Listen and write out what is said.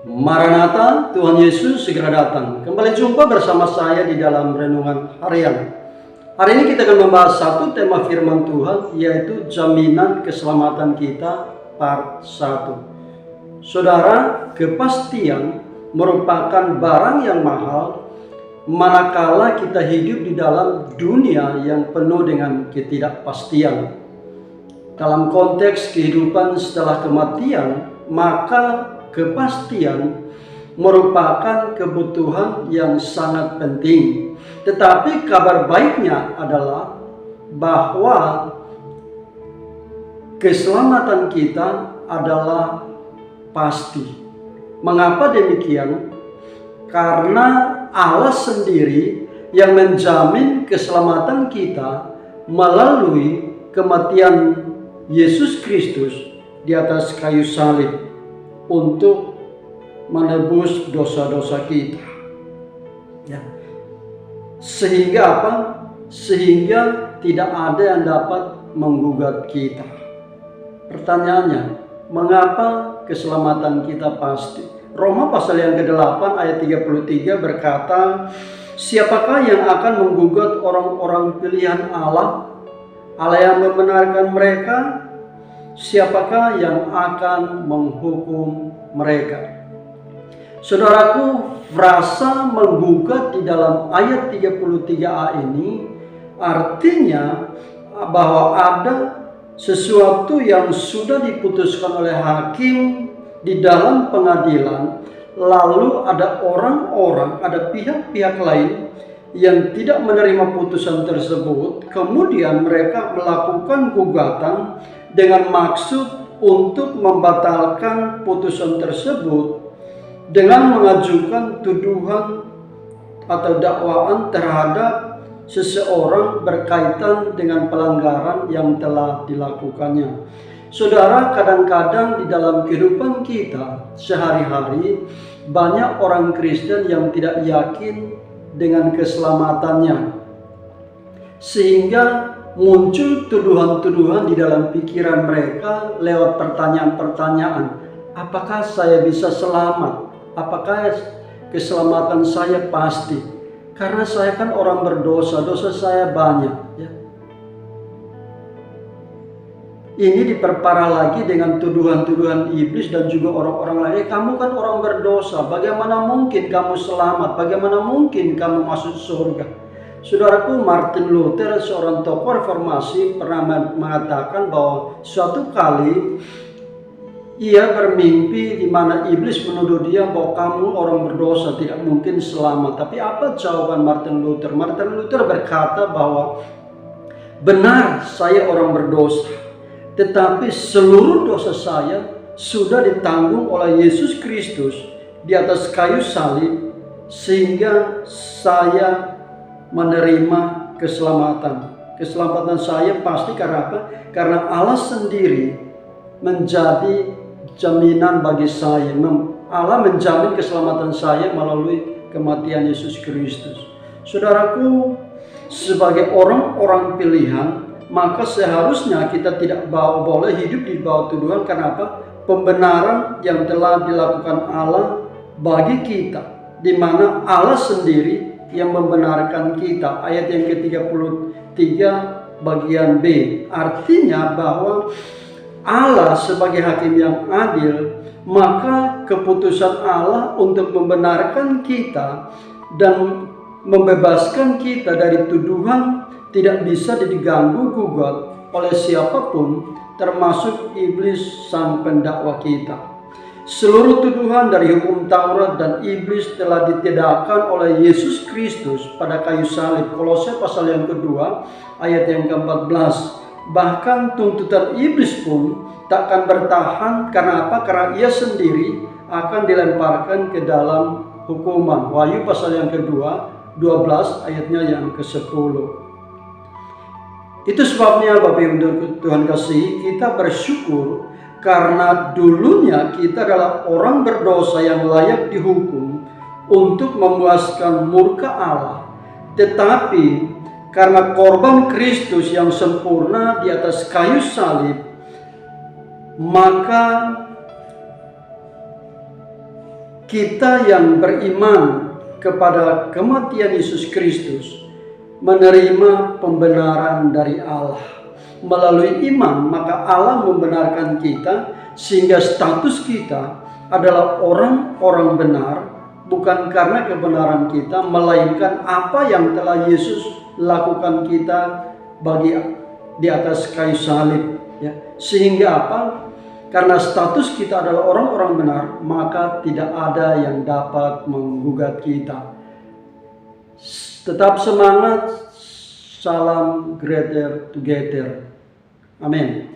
Maranatha, Tuhan Yesus segera datang. Kembali jumpa bersama saya di dalam renungan harian. Hari ini kita akan membahas satu tema firman Tuhan, yaitu jaminan keselamatan kita part 1. Saudara, kepastian merupakan barang yang mahal manakala kita hidup di dalam dunia yang penuh dengan ketidakpastian. Dalam konteks kehidupan setelah kematian, maka kepastian merupakan kebutuhan yang sangat penting. Tetapi kabar baiknya adalah bahwa keselamatan kita adalah pasti. Mengapa demikian? Karena Allah sendiri yang menjamin keselamatan kita melalui kematian Yesus Kristus di atas kayu salib untuk menebus dosa-dosa kita. Ya. Sehingga apa? Sehingga tidak ada yang dapat menggugat kita. Pertanyaannya, mengapa keselamatan kita pasti? Roma pasal yang ke-8 ayat 33 berkata, siapakah yang akan menggugat orang-orang pilihan Allah? Allah yang membenarkan mereka, siapakah yang akan menghukum mereka? Saudaraku, frasa menggugat di dalam ayat 33a ini artinya bahwa ada sesuatu yang sudah diputuskan oleh hakim di dalam pengadilan, lalu ada orang-orang, ada pihak-pihak lain yang tidak menerima putusan tersebut, kemudian mereka melakukan gugatan dengan maksud untuk membatalkan putusan tersebut dengan mengajukan tuduhan atau dakwaan terhadap seseorang berkaitan dengan pelanggaran yang telah dilakukannya. Saudara, kadang-kadang di dalam kehidupan kita sehari-hari banyak orang Kristen yang tidak yakin dengan keselamatannya, sehingga muncul tuduhan-tuduhan di dalam pikiran mereka lewat pertanyaan-pertanyaan. Apakah saya bisa selamat? Apakah keselamatan saya pasti? Karena saya kan orang berdosa, dosa saya banyak. Ya. Ini diperparah lagi dengan tuduhan-tuduhan iblis dan juga orang-orang lain. Kamu kan orang berdosa, bagaimana mungkin kamu selamat? Bagaimana mungkin kamu masuk surga? Saudaraku, Martin Luther, seorang tokoh reformasi, pernah mengatakan bahwa suatu kali ia bermimpi di mana iblis menuduh dia bahwa kamu orang berdosa, tidak mungkin selamat. Tapi apa jawaban Martin Luther? Martin Luther berkata bahwa benar, saya orang berdosa, tetapi seluruh dosa saya sudah ditanggung oleh Yesus Kristus di atas kayu salib, sehingga saya menerima keselamatan. Keselamatan saya pasti karena apa? Karena Allah sendiri menjadi jaminan bagi saya. Allah menjamin keselamatan saya melalui kematian Yesus Kristus. Saudaraku, sebagai orang-orang pilihan, maka seharusnya kita tidak boleh hidup di bawah tuduhan. Karena apa? Pembenaran yang telah dilakukan Allah bagi kita, di mana Allah sendiri yang membenarkan kita. Ayat yang ke-33 bagian B artinya bahwa Allah sebagai hakim yang adil, maka keputusan Allah untuk membenarkan kita dan membebaskan kita dari tuduhan tidak bisa diganggu gugat oleh siapapun, termasuk iblis sang pendakwa kita. Seluruh tuduhan dari hukum Taurat dan iblis telah ditidakkan oleh Yesus Kristus pada kayu salib. Kolose pasal yang kedua ayat yang ke-14. Bahkan tuntutan iblis pun takkan bertahan. Karena apa? Karena ia sendiri akan dilemparkan ke dalam hukuman. Wahyu pasal yang kedua 12 ayatnya yang ke-10. Itu sebabnya Bapak Ibu Tuhan kasih, kita bersyukur karena dulunya kita adalah orang berdosa yang layak dihukum untuk memuaskan murka Allah. Tetapi karena korban Kristus yang sempurna di atas kayu salib, maka kita yang beriman kepada kematian Yesus Kristus menerima pembenaran dari Allah. Melalui iman, maka Allah membenarkan kita sehingga status kita adalah orang-orang benar, bukan karena kebenaran kita, melainkan apa yang telah Yesus lakukan kita di atas kayu salib. Ya. Sehingga apa? Karena status kita adalah orang-orang benar, maka tidak ada yang dapat menggugat kita. Tetap semangat, salam greater together. Amin.